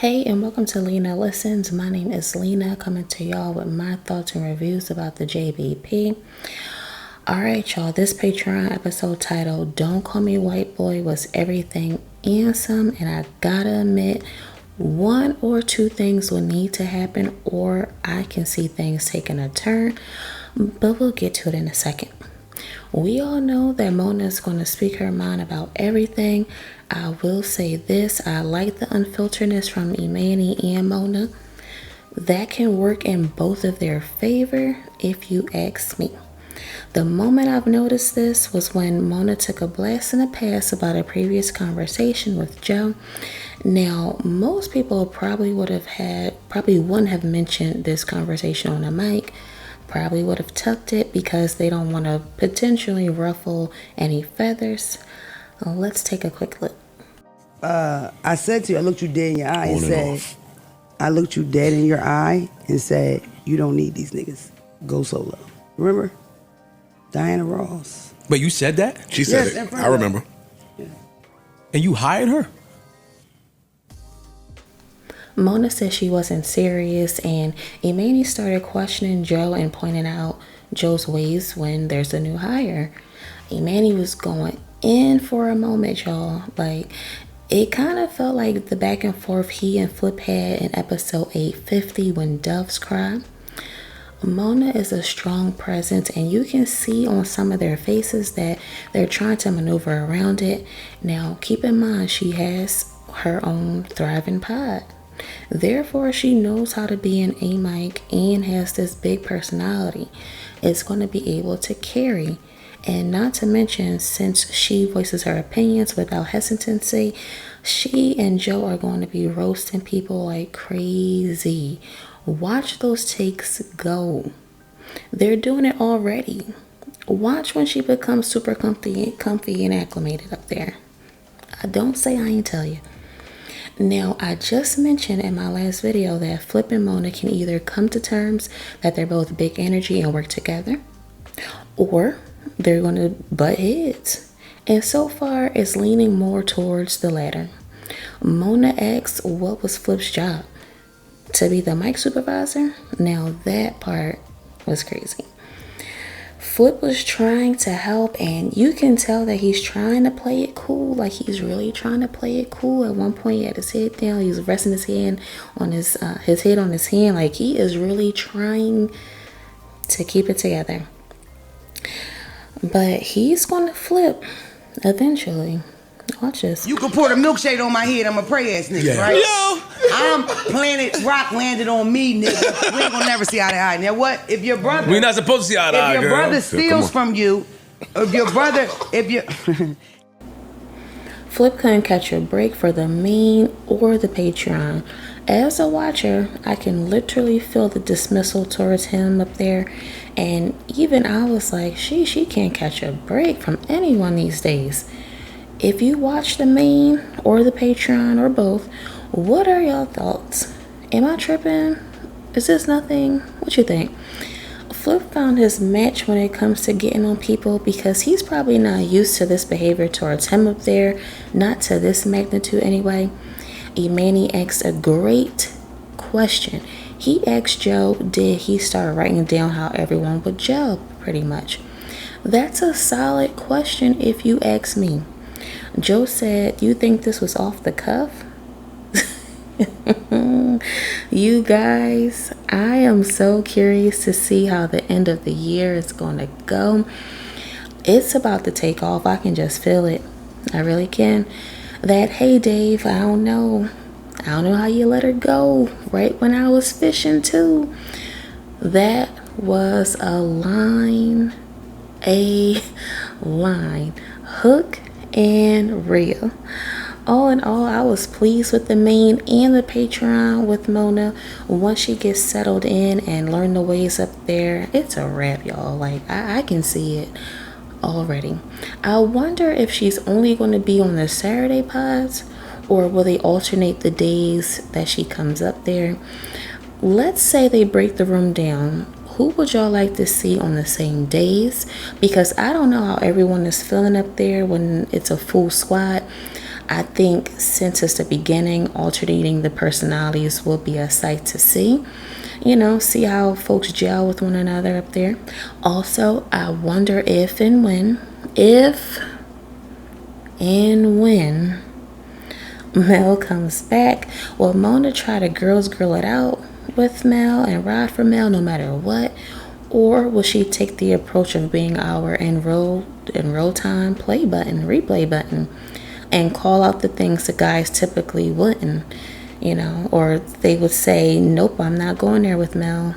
Hey, and welcome to Lena Listens. My name is Lena, coming to y'all with my thoughts and reviews about the JBP. Alright, y'all, this Patreon episode titled Don't Call Me White Boy was everything and some, and I gotta admit, one or two things will need to happen, or I can see things taking a turn, but we'll get to it in a second. We all know that Mona is going to speak her mind about everything. I will say this, I like the unfilteredness from Imani and Mona. That can work in both of their favor, if you ask me. The moment I've noticed this was when Mona took a blast in the past about a previous conversation with Joe. Now, most people probably wouldn't have mentioned this conversation on the mic. Probably would have tucked it because they don't want to potentially ruffle any feathers. Let's take a quick look. I said to you, I looked you dead in your eye and said, I looked you dead in your eye and said, you don't need these niggas. Go solo. Remember? Diana Ross. But you said that? She said it. I remember. Yeah. And you hired her? Mona said she wasn't serious, and Imani started questioning Joe and pointing out Joe's ways when there's a new hire. Imani was going in for a moment, y'all. Like, it kind of felt like the back and forth he and Flip had in episode 850 when doves cry. Mona is a strong presence, and you can see on some of their faces that they're trying to maneuver around it. Now, keep in mind, she has her own thriving pod. Therefore, she knows how to be an A-mic and has this big personality. It's going to be able to carry. And not to mention, since she voices her opinions without hesitancy, she and Joe are going to be roasting people like crazy. Watch those takes go. They're doing it already. Watch when she becomes super comfy and acclimated up there. Don't say I ain't tell you. Now, I just mentioned in my last video that Flip and Mona can either come to terms that they're both big energy and work together, or they're going to butt heads. And so far, it's leaning more towards the latter. Mona asks, what was Flip's job? To be the mic supervisor? Now, that part was crazy. Flip was trying to help, and you can tell that he's trying to play it cool. Like, he's really trying to play it cool. At one point, he had his head down. He was resting his hand on his head on his hand. Like, he is really trying to keep it together. But he's going to flip eventually. Watch this. You can pour the milkshake on my head, I'm a pray ass nigga, right? Yo! I'm planet rock landed on me, nigga. We ain't gonna never see eye to eye. Now what? If your brother, We're not supposed to see eye to eye, if your girl. brother steals from you, Flip couldn't catch a break for the main or the Patreon. As a watcher, I can literally feel the dismissal towards him up there. And even I was like, she can't catch a break from anyone these days. If you watch the main or the Patreon or both, what are y'all thoughts? Am I tripping? Is this nothing? What you think? Flip found his match when it comes to getting on people because he's probably not used to this behavior towards him up there, not to this magnitude anyway. Imani asked a great question. He asked Joe, did he start writing down how everyone would gel, pretty much. That's a solid question if you ask me. Joe said, you think this was off the cuff? You guys, I am so curious to see how the end of the year is going to go. It's about to take off. I can just feel it. I really can. That, hey Dave, I don't know how you let her go right when I was fishing too. That was a line. Hook and reel. All in all, I was pleased with the main and the Patreon with Mona. Once she gets settled in and learn the ways up there, it's a wrap, y'all. Like, I can see it already. I wonder if she's only going to be on the Saturday pods, or will they alternate the days that she comes up there? Let's say they break the room down. Who would y'all like to see on the same days? Because I don't know how everyone is feeling up there when it's a full squad. I think since it's the beginning, alternating the personalities will be a sight to see. See how folks gel with one another up there. Also, I wonder if and when Mel comes back, will Mona try to girl it out with Mel and ride for Mel no matter what? Or will she take the approach of being our in real time replay button, and call out the things the guys typically wouldn't, or they would say, nope, I'm not going there with Mel,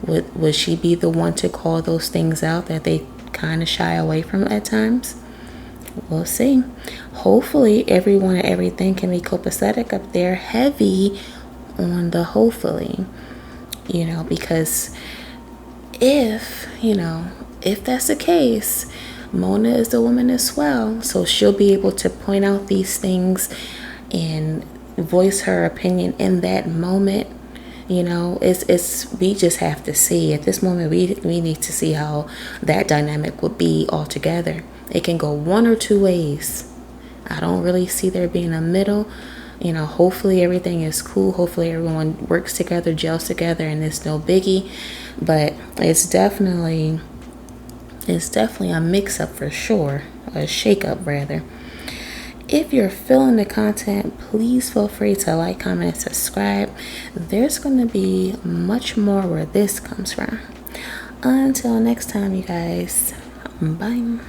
would she be the one to call those things out that they kind of shy away from at times? We'll see. Hopefully everyone and everything can be copacetic up there, heavy on the hopefully, because if that's the case, Mona is the woman as well, so she'll be able to point out these things and voice her opinion in that moment. It's we just have to see at this moment. We need to see how that dynamic would be altogether. It can go one or two ways. I don't really see there being a middle. Hopefully everything is cool. Hopefully everyone works together, gels together, and it's no biggie. But it's definitely a mix-up for sure, a shake-up rather. If you're feeling the content, please feel free to like, comment, and subscribe. There's going to be much more where this comes from. Until next time, you guys. Bye.